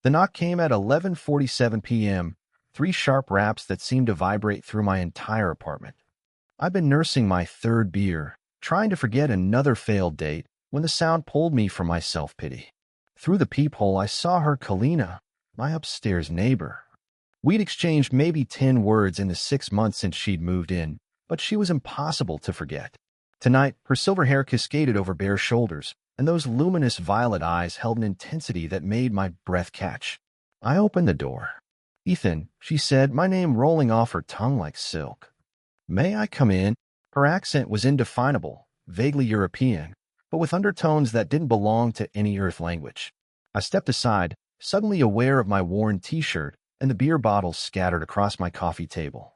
The knock came at 11:47 p.m., three sharp raps that seemed to vibrate through my entire apartment. I'd been nursing my third beer, trying to forget another failed date, when the sound pulled me from my self-pity. Through the peephole, I saw her, Kalina, my upstairs neighbor. We'd exchanged maybe 10 words in the 6 months since she'd moved in, but she was impossible to forget. Tonight, her silver hair cascaded over bare shoulders, and those luminous violet eyes held an intensity that made my breath catch. I opened the door. "Ethan," she said, my name rolling off her tongue like silk. "May I come in?" Her accent was indefinable, vaguely European, but with undertones that didn't belong to any Earth language. I stepped aside, suddenly aware of my worn t-shirt and the beer bottles scattered across my coffee table.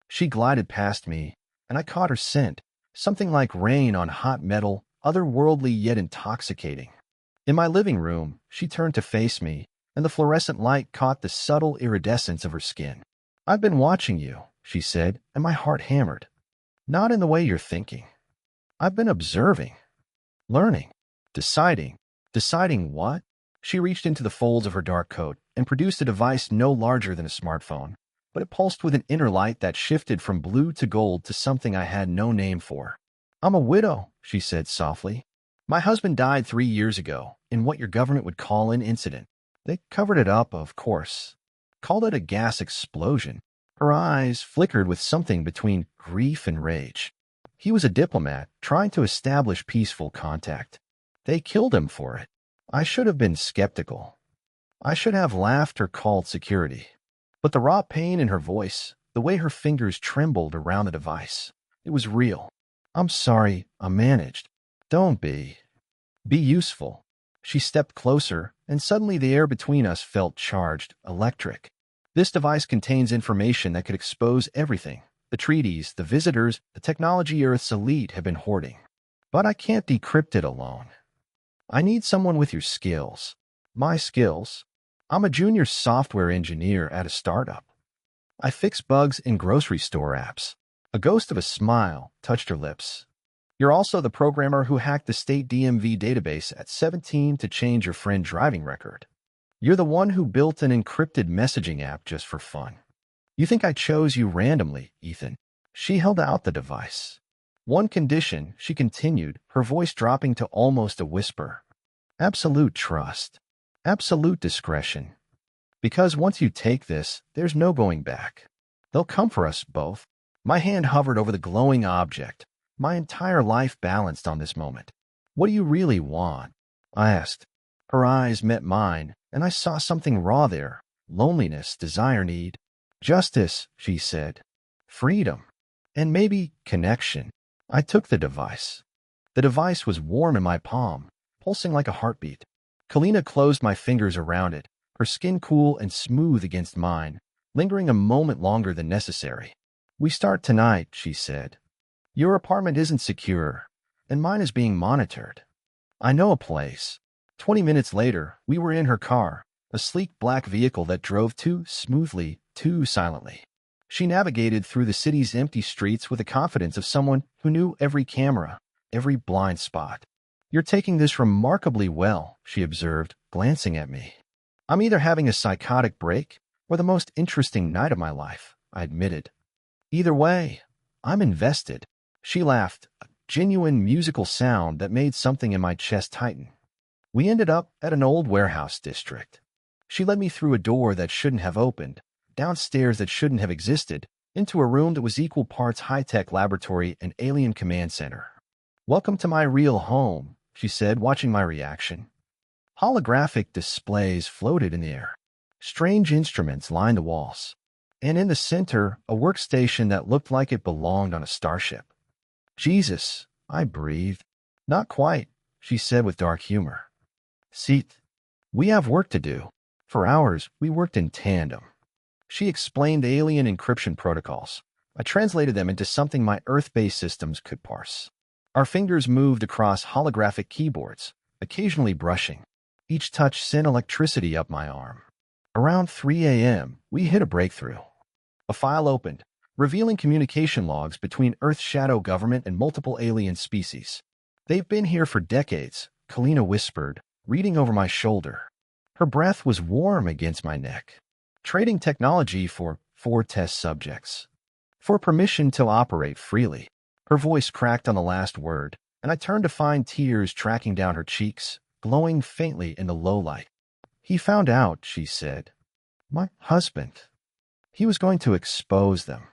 She glided past me, and I caught her scent, something like rain on hot metal, otherworldly yet intoxicating. In my living room, she turned to face me, and the fluorescent light caught the subtle iridescence of her skin. "I've been watching you," she said, and my heart hammered. "Not in the way you're thinking. I've been observing, learning, deciding." Deciding what? She reached into the folds of her dark coat and produced a device no larger than a smartphone, but it pulsed with an inner light that shifted from blue to gold to something I had no name for. "I'm a widow," she said softly. "My husband died 3 years ago in what your government would call an incident. They covered it up, of course. Called it a gas explosion." Her eyes flickered with something between grief and rage. "He was a diplomat trying to establish peaceful contact. They killed him for it. I should have been skeptical. I should have laughed or called security." But the raw pain in her voice, the way her fingers trembled around the device, it was real. "I'm sorry, I managed." "Don't be. Be useful." She stepped closer, and suddenly the air between us felt charged, electric. "This device contains information that could expose everything. The treaties, the visitors, the technology Earth's elite have been hoarding. But I can't decrypt it alone. I need someone with your skills." "My skills? I'm a junior software engineer at a startup. I fix bugs in grocery store apps." A ghost of a smile touched her lips. "You're also the programmer who hacked the state DMV database at 17 to change your friend's driving record. You're the one who built an encrypted messaging app just for fun. You think I chose you randomly, Ethan?" She held out the device. "One condition," she continued, her voice dropping to almost a whisper. "Absolute trust. Absolute discretion. Because once you take this, there's no going back. They'll come for us both." My hand hovered over the glowing object, my entire life balanced on this moment. "What do you really want?" I asked. Her eyes met mine, and I saw something raw there. Loneliness, desire, need. "Justice," she said. "Freedom. And maybe connection." I took the device. The device was warm in my palm, pulsing like a heartbeat. Kalina closed my fingers around it, her skin cool and smooth against mine, lingering a moment longer than necessary. "We start tonight," she said. "Your apartment isn't secure, and mine is being monitored. I know a place." 20 minutes later, we were in her car, a sleek black vehicle that drove too smoothly, too silently. She navigated through the city's empty streets with the confidence of someone who knew every camera, every blind spot. "You're taking this remarkably well," she observed, glancing at me. "I'm either having a psychotic break or the most interesting night of my life," I admitted. "Either way, I'm invested." She laughed, a genuine musical sound that made something in my chest tighten. We ended up at an old warehouse district. She led me through a door that shouldn't have opened, downstairs that shouldn't have existed, into a room that was equal parts high-tech laboratory and alien command center. "Welcome to my real home," she said, watching my reaction. Holographic displays floated in the air. Strange instruments lined the walls. And in the center, a workstation that looked like it belonged on a starship. "Jesus," I breathed. "Not quite," she said with dark humor. "See, we have work to do." For hours, we worked in tandem. She explained the alien encryption protocols. I translated them into something my Earth-based systems could parse. Our fingers moved across holographic keyboards, occasionally brushing. Each touch sent electricity up my arm. Around 3 a.m., we hit a breakthrough. A file opened, revealing communication logs between Earth's shadow government and multiple alien species. "They've been here for decades," Kalina whispered, reading over my shoulder. Her breath was warm against my neck. Trading technology for 4 test subjects. For permission to operate freely. Her voice cracked on the last word, and I turned to find tears tracking down her cheeks, glowing faintly in the low light. He found out, she said. My husband. He was going to expose them.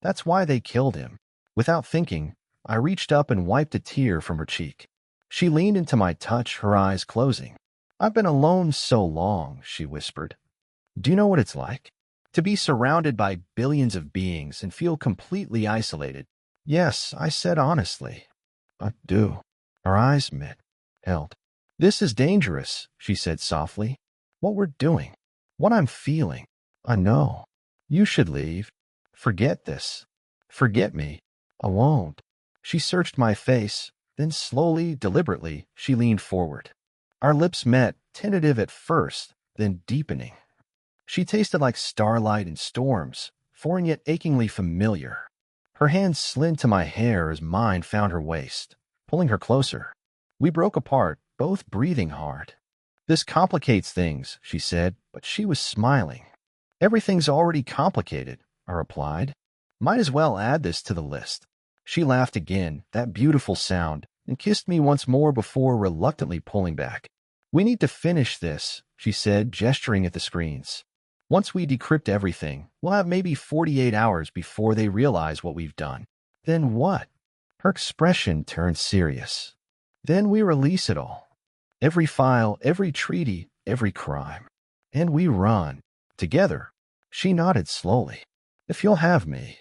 That's why they killed him. Without thinking, I reached up and wiped a tear from her cheek. She leaned into my touch, her eyes closing. I've been alone so long, she whispered. Do you know what it's like? To be surrounded by billions of beings and feel completely isolated. Yes, I said honestly. I do. Our eyes met, held. This is dangerous, she said softly. What we're doing. What I'm feeling. I know. You should leave. Forget this. Forget me. I won't. She searched my face, then slowly, deliberately, she leaned forward. Our lips met, tentative at first, then deepening. She tasted like starlight and storms, foreign yet achingly familiar. Her hand slid to my hair as mine found her waist, pulling her closer. We broke apart, both breathing hard. This complicates things, she said, but she was smiling. Everything's already complicated, I replied. Might as well add this to the list. She laughed again, that beautiful sound, and kissed me once more before reluctantly pulling back. We need to finish this, she said, gesturing at the screens. Once we decrypt everything, we'll have maybe 48 hours before they realize what we've done. Then what? Her expression turned serious. Then we release it all. Every file, every treaty, every crime. And we run. Together. She nodded slowly. If you'll have me.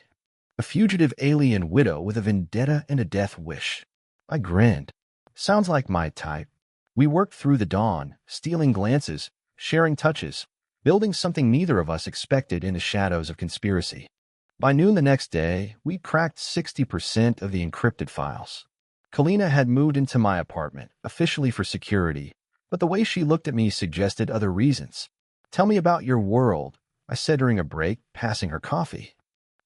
A fugitive alien widow with a vendetta and a death wish. I grinned. Sounds like my type. We worked through the dawn, stealing glances, sharing touches, building something neither of us expected in the shadows of conspiracy. By noon the next day, we'd cracked 60% of the encrypted files. Kalina had moved into my apartment, officially for security, but the way she looked at me suggested other reasons. Tell me about your world, I said during a break, passing her coffee.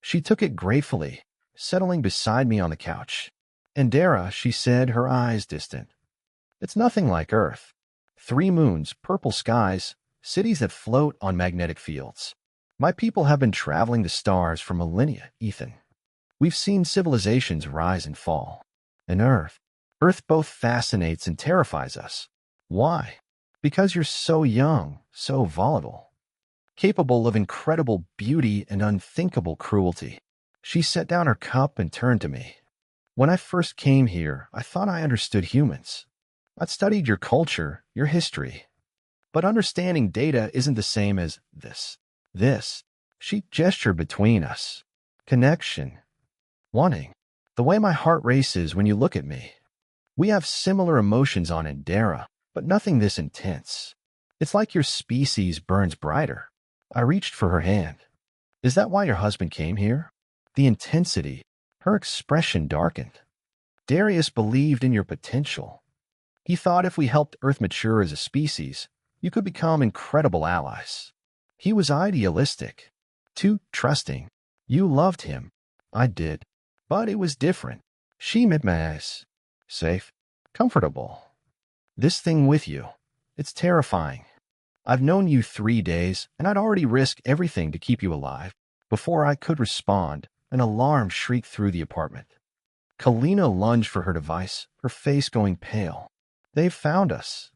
She took it gratefully, settling beside me on the couch. Andera, she said, her eyes distant. It's nothing like Earth. 3 moons, purple skies, cities that float on magnetic fields. My people have been traveling the stars for millennia, Ethan. We've seen civilizations rise and fall. And Earth both fascinates and terrifies us. Why? Because you're so young, so volatile, capable of incredible beauty and unthinkable cruelty. She set down her cup and turned to me. When I first came here, I thought I understood humans. I'd studied your culture, your history. But understanding data isn't the same as this. This. She gestured between us. Connection. Wanting. The way my heart races when you look at me. We have similar emotions on Andera, but nothing this intense. It's like your species burns brighter. I reached for her hand. Is that why your husband came here? The intensity. Her expression darkened. Darius believed in your potential. He thought if we helped Earth mature as a species, you could become incredible allies. He was idealistic, too trusting. You loved him. I did. But it was different. She met my eyes. Safe. Comfortable. This thing with you. It's terrifying. I've known you 3 days, and I'd already risked everything to keep you alive. Before I could respond, an alarm shrieked through the apartment. Kalina lunged for her device, her face going pale. They've found us.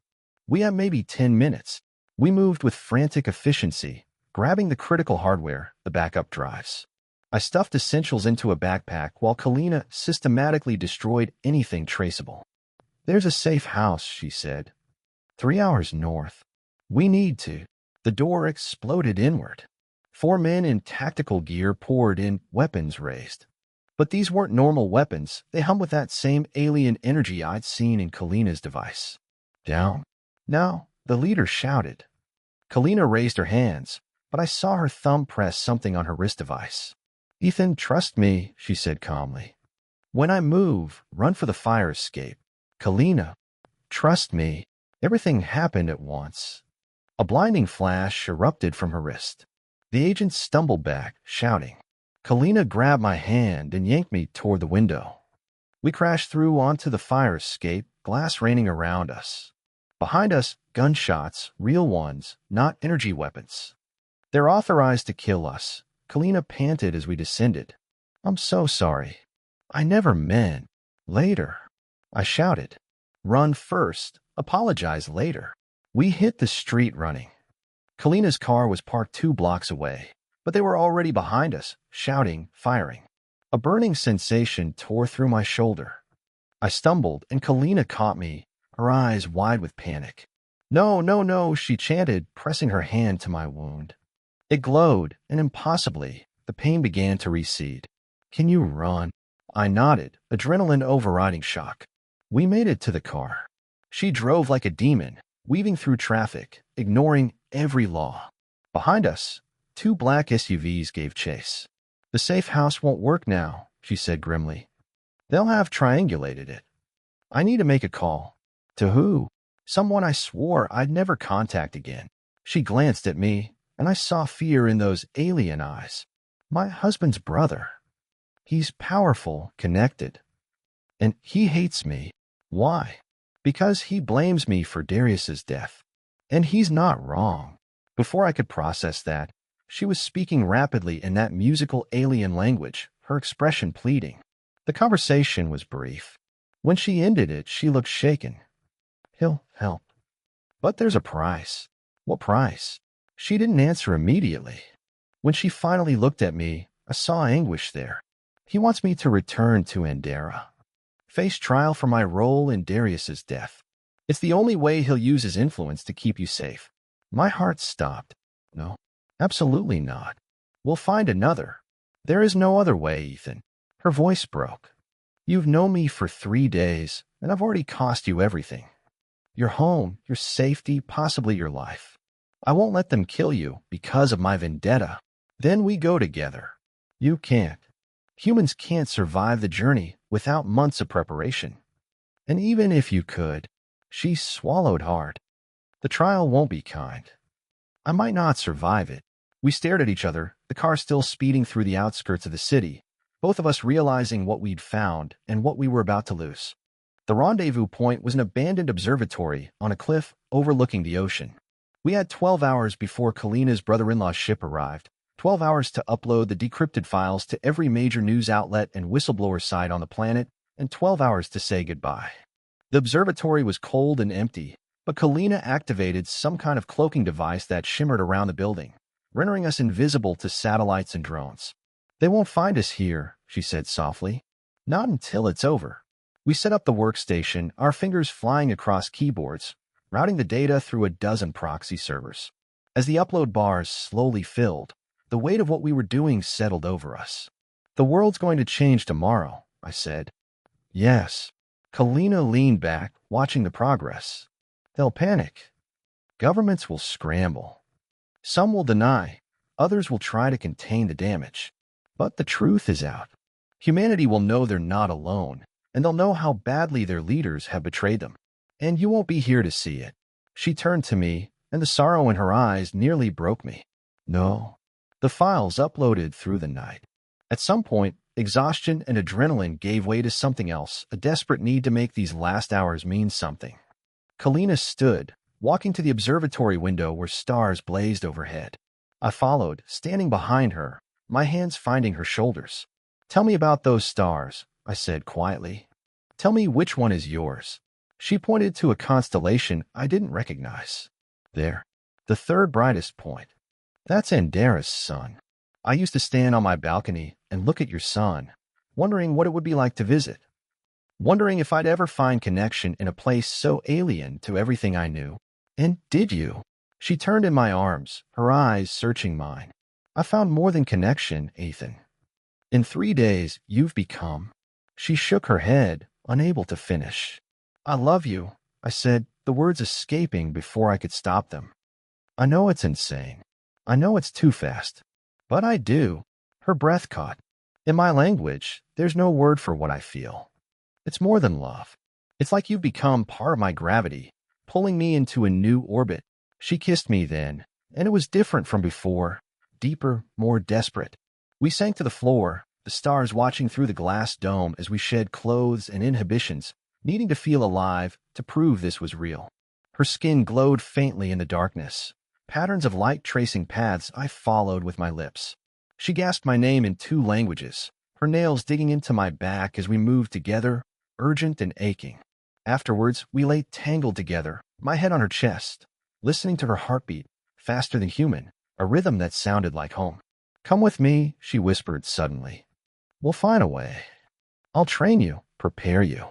We have maybe 10 minutes. We moved with frantic efficiency, grabbing the critical hardware, the backup drives. I stuffed essentials into a backpack while Kalina systematically destroyed anything traceable. There's a safe house, she said. 3 hours north. We need to. The door exploded inward. 4 men in tactical gear poured in, weapons raised. But these weren't normal weapons. They hummed with that same alien energy I'd seen in Kalina's device. Down. Now, the leader shouted. Kalina raised her hands, but I saw her thumb press something on her wrist device. Ethan, trust me, she said calmly. When I move, run for the fire escape. Kalina, trust me. Everything happened at once. A blinding flash erupted from her wrist. The agent stumbled back, shouting. Kalina grabbed my hand and yanked me toward the window. We crashed through onto the fire escape, glass raining around us. Behind us, Gunshots, real ones, not energy weapons. They're authorized to kill us. Kalina panted as we descended. I'm so sorry. I never meant. Later. I shouted. Run first. Apologize later. We hit the street running. Kalina's car was parked 2 blocks away, but they were already behind us, shouting, firing. A burning sensation tore through my shoulder. I stumbled, and Kalina caught me, her eyes wide with panic. No, no, no, she chanted, pressing her hand to my wound. It glowed, and impossibly, the pain began to recede. Can you run? I nodded, adrenaline overriding shock. We made it to the car. She drove like a demon, weaving through traffic, ignoring every law. Behind us, 2 black SUVs gave chase. The safe house won't work now, she said grimly. They'll have triangulated it. I need to make a call. To who? Someone I swore I'd never contact again. She glanced at me, and I saw fear in those alien eyes. My husband's brother. He's powerful, connected. And he hates me. Why? Because he blames me for Darius's death. And he's not wrong. Before I could process that, she was speaking rapidly in that musical alien language, her expression pleading. The conversation was brief. When she ended it, she looked shaken. He'll help. But there's a price. What price? She didn't answer immediately. When she finally looked at me, I saw anguish there. He wants me to return to Andera. Face trial for my role in Darius's death. It's the only way he'll use his influence to keep you safe. My heart stopped. No, absolutely not. We'll find another. There is no other way, Ethan. Her voice broke. You've known me for 3 days, and I've already cost you everything. Your home, your safety, possibly your life. I won't let them kill you because of my vendetta. Then we go together. You can't. Humans can't survive the journey without months of preparation. And even if you could, she swallowed hard. The trial won't be kind. I might not survive it. We stared at each other, the car still speeding through the outskirts of the city, both of us realizing what we'd found and what we were about to lose. The rendezvous point was an abandoned observatory on a cliff overlooking the ocean. We had 12 hours before Kalina's brother-in-law's ship arrived, 12 hours to upload the decrypted files to every major news outlet and whistleblower site on the planet, and 12 hours to say goodbye. The observatory was cold and empty, but Kalina activated some kind of cloaking device that shimmered around the building, rendering us invisible to satellites and drones. They won't find us here, she said softly. Not until it's over. We set up the workstation, our fingers flying across keyboards, routing the data through a dozen proxy servers. As the upload bars slowly filled, the weight of what we were doing settled over us. The world's going to change tomorrow, I said. Yes. Kalina leaned back, watching the progress. They'll panic. Governments will scramble. Some will deny. Others will try to contain the damage. But the truth is out. Humanity will know they're not alone, and they'll know how badly their leaders have betrayed them. And you won't be here to see it. She turned to me, and the sorrow in her eyes nearly broke me. No. The files uploaded through the night. At some point, exhaustion and adrenaline gave way to something else, a desperate need to make these last hours mean something. Kalina stood, walking to the observatory window where stars blazed overhead. I followed, standing behind her, my hands finding her shoulders. Tell me about those stars, I said quietly. Tell me which one is yours. She pointed to a constellation I didn't recognize. There, the third brightest point. That's Andera's sun. I used to stand on my balcony and look at your sun, wondering what it would be like to visit. Wondering if I'd ever find connection in a place so alien to everything I knew. And did you? She turned in my arms, her eyes searching mine. I found more than connection, Ethan. In 3 days, you've become. She shook her head, unable to finish. I love you, I said, the words escaping before I could stop them. I know it's insane. I know it's too fast. But I do. Her breath caught. In my language, there's no word for what I feel. It's more than love. It's like you've become part of my gravity, pulling me into a new orbit. She kissed me then, and it was different from before, deeper, more desperate. We sank to the floor, the stars watching through the glass dome as we shed clothes and inhibitions, needing to feel alive to prove this was real. Her skin glowed faintly in the darkness, patterns of light tracing paths I followed with my lips. She gasped my name in 2 languages, her nails digging into my back as we moved together, urgent and aching. Afterwards, we lay tangled together, my head on her chest, listening to her heartbeat, faster than human, a rhythm that sounded like home. "Come with me," she whispered suddenly. "We'll find a way. I'll train you, prepare you.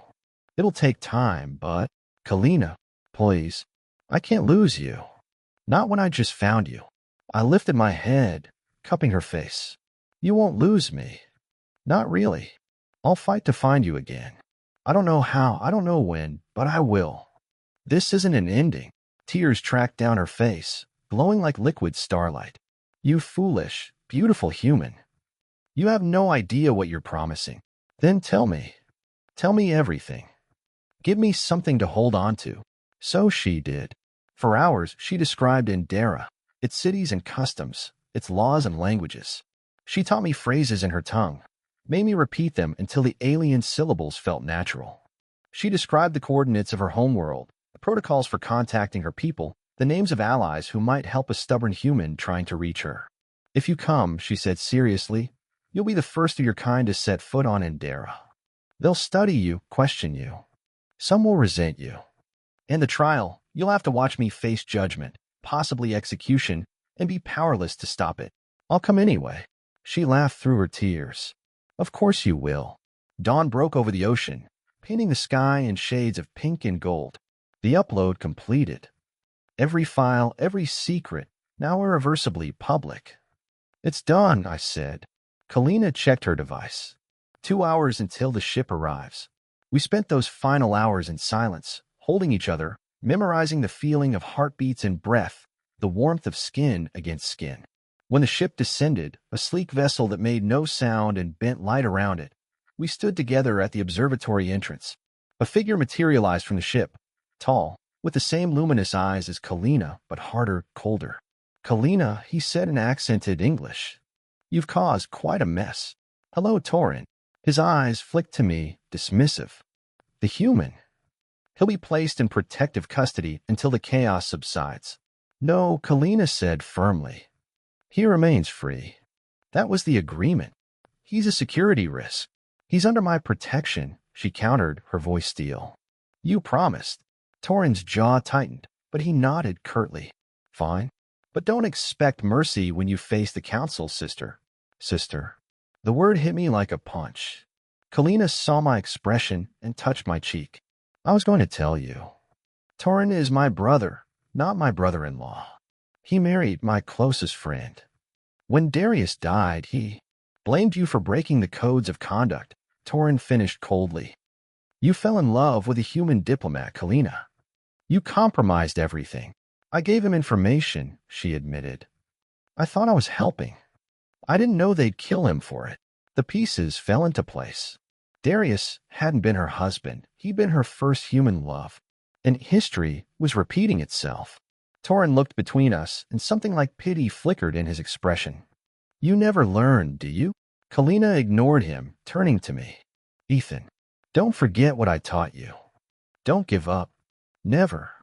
It'll take time, but, Kalina, please, I can't lose you. Not when I just found you." I lifted my head, cupping her face. "You won't lose me. Not really. I'll fight to find you again. I don't know how, I don't know when, but I will." This isn't an ending. Tears tracked down her face, glowing like liquid starlight. "You foolish, beautiful human. You have no idea what you're promising. Then tell me. Tell me everything. Give me something to hold on to." So she did. For hours, she described Indera, its cities and customs, its laws and languages. She taught me phrases in her tongue, made me repeat them until the alien syllables felt natural. She described the coordinates of her homeworld, the protocols for contacting her people, the names of allies who might help a stubborn human trying to reach her. "If you come," she said seriously, "you'll be the first of your kind to set foot on Indera. They'll study you, question you. Some will resent you. In the trial, you'll have to watch me face judgment, possibly execution, and be powerless to stop it. I'll come anyway." She laughed through her tears. "Of course you will." Dawn broke over the ocean, painting the sky in shades of pink and gold. The upload completed. Every file, every secret, now irreversibly public. "It's done," I said. Kalina checked her device. 2 hours until the ship arrives. We spent those final hours in silence, holding each other, memorizing the feeling of heartbeats and breath, the warmth of skin against skin. When the ship descended, a sleek vessel that made no sound and bent light around it, we stood together at the observatory entrance. A figure materialized from the ship, tall, with the same luminous eyes as Kalina, but harder, colder. "Kalina," he said in accented English. "You've caused quite a mess. Hello, Torin." His eyes flicked to me, dismissive. "The human. He'll be placed in protective custody until the chaos subsides." "No," Kalina said firmly. "He remains free. That was the agreement. He's a security risk. He's under my protection," she countered, her voice steel. "You promised." Torin's jaw tightened, but he nodded curtly. "Fine. But don't expect mercy when you face the council, sister." "Sister." The word hit me like a punch. Kalina saw my expression and touched my cheek. "I was going to tell you. Torin is my brother, not my brother-in-law. He married my closest friend. When Darius died, he blamed you for breaking the codes of conduct," Torin finished coldly. "You fell in love with a human diplomat, Kalina. You compromised everything." "I gave him information," she admitted. "I thought I was helping. I didn't know they'd kill him for it." The pieces fell into place. Darius hadn't been her husband. He'd been her first human love. And history was repeating itself. Torin looked between us, and something like pity flickered in his expression. "You never learn, do you?" Kalina ignored him, turning to me. "Ethan, don't forget what I taught you. Don't give up. Never."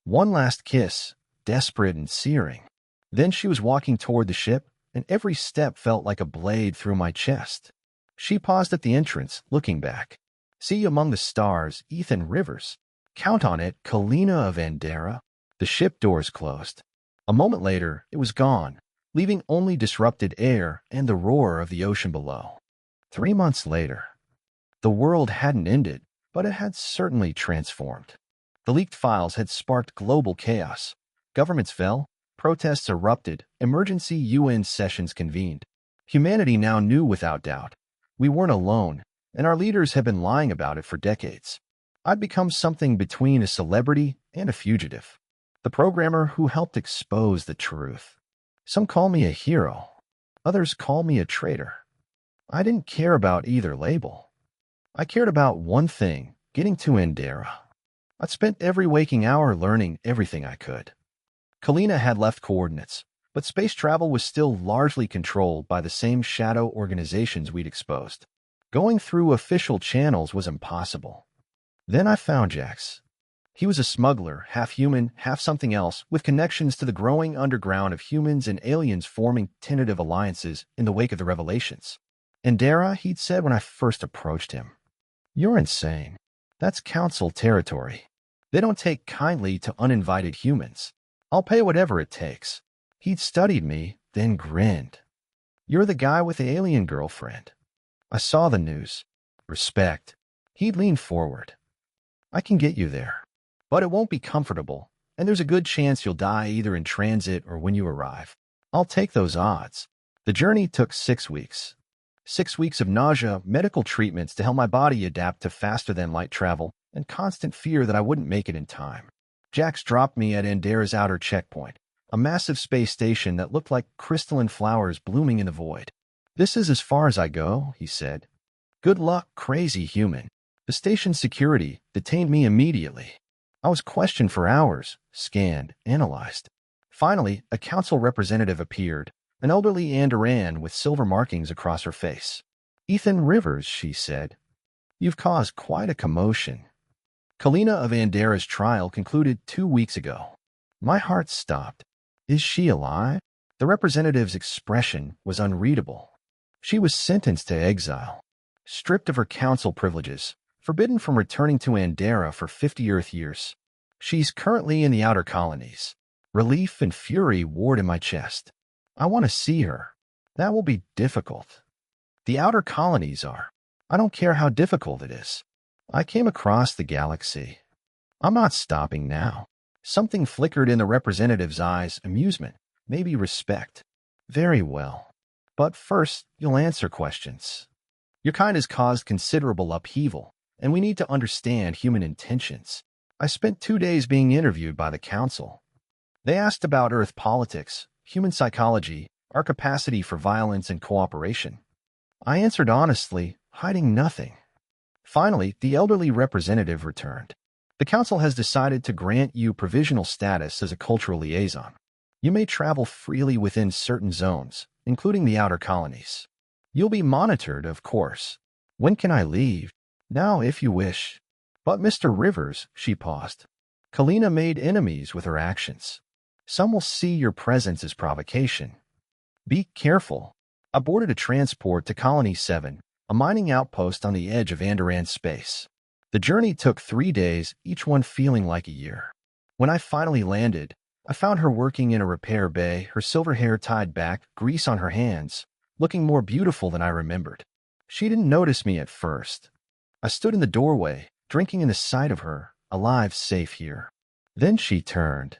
One last kiss, desperate and searing. Then she was walking toward the ship, and every step felt like a blade through my chest. She paused at the entrance, looking back. "See you among the stars, Ethan Rivers. Count on it, Kalina of Indera." The ship doors closed. A moment later, it was gone, leaving only disrupted air and the roar of the ocean below. 3 months later. The world hadn't ended, but it had certainly transformed. The leaked files had sparked global chaos. Governments fell, protests erupted, emergency UN sessions convened. Humanity now knew without doubt. We weren't alone, and our leaders had been lying about it for decades. I'd become something between a celebrity and a fugitive. The programmer who helped expose the truth. Some call me a hero. Others call me a traitor. I didn't care about either label. I cared about one thing, getting to Indera. I'd spent every waking hour learning everything I could. Kalina had left coordinates, but space travel was still largely controlled by the same shadow organizations we'd exposed. Going through official channels was impossible. Then I found Jax. He was a smuggler, half human, half something else, with connections to the growing underground of humans and aliens forming tentative alliances in the wake of the revelations. Andera, he'd said when I first approached him. You're insane. That's council territory. They don't take kindly to uninvited humans. I'll pay whatever it takes. He'd studied me, then grinned. You're the guy with the alien girlfriend. I saw the news. Respect. He'd leaned forward. I can get you there. But it won't be comfortable, and there's a good chance you'll die either in transit or when you arrive. I'll take those odds. The journey took 6 weeks. 6 weeks of nausea, medical treatments to help my body adapt to faster-than-light travel, and constant fear that I wouldn't make it in time. Jax dropped me at Andera's outer checkpoint, a massive space station that looked like crystalline flowers blooming in the void. This is as far as I go, he said. Good luck, crazy human. The station's security detained me immediately. I was questioned for hours, scanned, analyzed. Finally, a council representative appeared, an elderly Anderan with silver markings across her face. Ethan Rivers, she said. You've caused quite a commotion. Kalina of Andera's trial concluded 2 weeks ago. My heart stopped. Is she alive? The representative's expression was unreadable. She was sentenced to exile, stripped of her council privileges, forbidden from returning to Andera for 50 Earth years. She's currently in the outer colonies. Relief and fury warred in my chest. I want to see her. That will be difficult. The outer colonies are. I don't care how difficult it is. I came across the galaxy. I'm not stopping now. Something flickered in the representative's eyes, amusement, maybe respect. Very well. But first, you'll answer questions. Your kind has caused considerable upheaval, and we need to understand human intentions. I spent 2 days being interviewed by the council. They asked about Earth politics, human psychology, our capacity for violence and cooperation. I answered honestly, hiding nothing. Finally, the elderly representative returned. The council has decided to grant you provisional status as a cultural liaison. You may travel freely within certain zones, including the outer colonies. You'll be monitored, of course. When can I leave? Now, if you wish. But Mr. Rivers, she paused. Kalina made enemies with her actions. Some will see your presence as provocation. Be careful. I boarded a transport to Colony 7, a mining outpost on the edge of Anderan space. The journey took 3 days, each one feeling like a year. When I finally landed, I found her working in a repair bay, her silver hair tied back, grease on her hands, looking more beautiful than I remembered. She didn't notice me at first. I stood in the doorway, drinking in the sight of her, alive, safe here. Then she turned,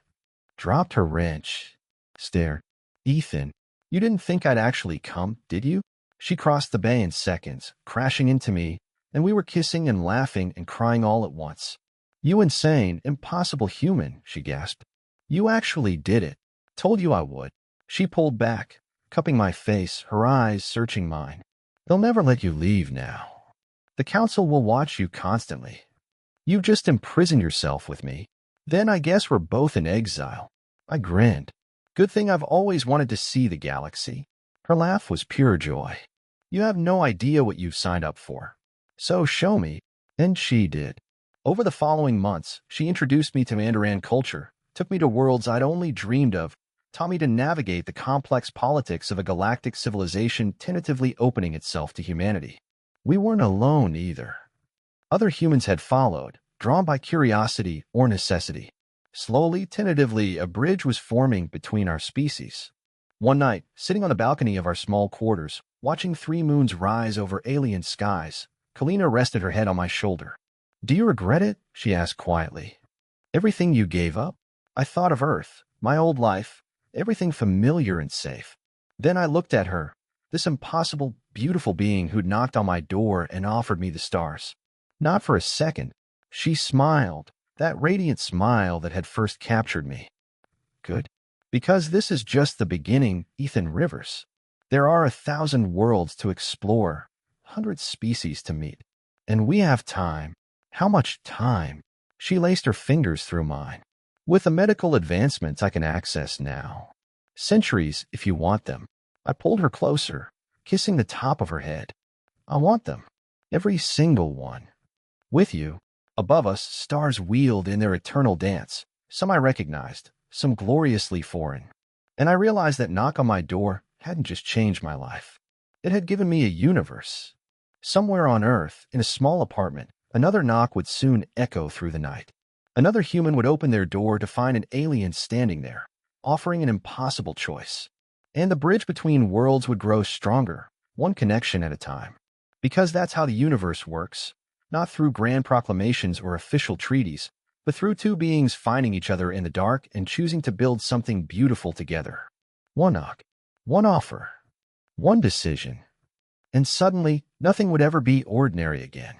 dropped her wrench, stared. Ethan, you didn't think I'd actually come, did you? She crossed the bay in seconds, crashing into me, and we were kissing and laughing and crying all at once. You insane, impossible human, she gasped. You actually did it. Told you I would. She pulled back, cupping my face, her eyes searching mine. They'll never let you leave now. The council will watch you constantly. You've just imprisoned yourself with me. Then I guess we're both in exile. I grinned. Good thing I've always wanted to see the galaxy. Her laugh was pure joy. You have no idea what you've signed up for. So show me. And she did. Over the following months, she introduced me to Mandarin culture, took me to worlds I'd only dreamed of, taught me to navigate the complex politics of a galactic civilization tentatively opening itself to humanity. We weren't alone either. Other humans had followed, drawn by curiosity or necessity. Slowly, tentatively, a bridge was forming between our species. One night, sitting on the balcony of our small quarters, watching 3 moons rise over alien skies, Kalina rested her head on my shoulder. Do you regret it? She asked quietly. Everything you gave up? I thought of Earth, my old life, everything familiar and safe. Then I looked at her, this impossible, beautiful being who'd knocked on my door and offered me the stars. Not for a second. She smiled, that radiant smile that had first captured me. Good. Because this is just the beginning, Ethan Rivers. There are 1,000 worlds to explore, 100 species to meet. And we have time. How much time? She laced her fingers through mine. With the medical advancements I can access now. Centuries, if you want them. I pulled her closer, kissing the top of her head. I want them. Every single one. With you, Above us, stars wheeled in their eternal dance. Some I recognized, some gloriously foreign. And I realized that knock on my door hadn't just changed my life. It had given me a universe. Somewhere on Earth, in a small apartment, another knock would soon echo through the night. Another human would open their door to find an alien standing there, offering an impossible choice. And the bridge between worlds would grow stronger, one connection at a time. Because that's how the universe works, not through grand proclamations or official treaties, but through two beings finding each other in the dark and choosing to build something beautiful together. One knock, one offer, one decision. And suddenly, nothing would ever be ordinary again.